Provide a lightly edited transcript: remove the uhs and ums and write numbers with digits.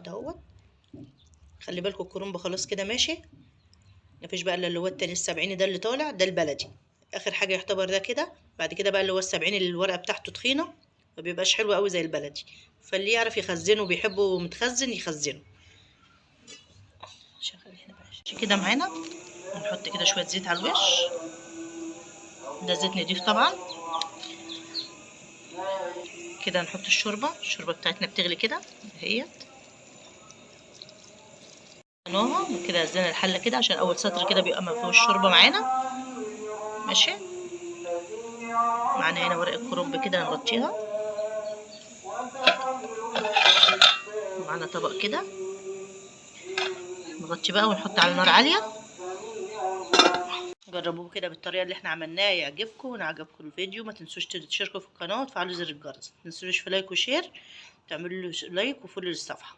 اهوت. خلي بالكم الكرنب خلاص كده ماشي، مفيش بقى الا اللي هو التاني السبعيني ده اللي طالع، ده البلدي اخر حاجه يعتبر ده كده. بعد كده بقى اللي هو السبعيني اللي الورقه بتاعته تخينه، ما بيبقاش حلو قوي زي البلدي. فاللي يعرف يخزنه بيحبه متخزن يخزنه. شغل هنا بقى كده معانا. نحط كده شويه زيت على الوش، ده زيت نضيف طبعا. كده نحط الشوربه بتاعتنا بتغلي كده اهيت. كده هزينا الحله كده عشان اول سطر كده بيبقى ما فيهوش شوربه معانا. ماشي. معانا هنا ورقه كرنب كده نغطيها. معانا طبق كده نغطي بقى ونحط على نار عاليه. جربوه كده بالطريقه اللي احنا عملناها يعجبكم. وان عجبكم الفيديو ما تنسوش تشتركوا في القناه وتفعلوا زر الجرس. ما تنسوش في لايك وشير، تعملوا له لايك وفولو للصفحه.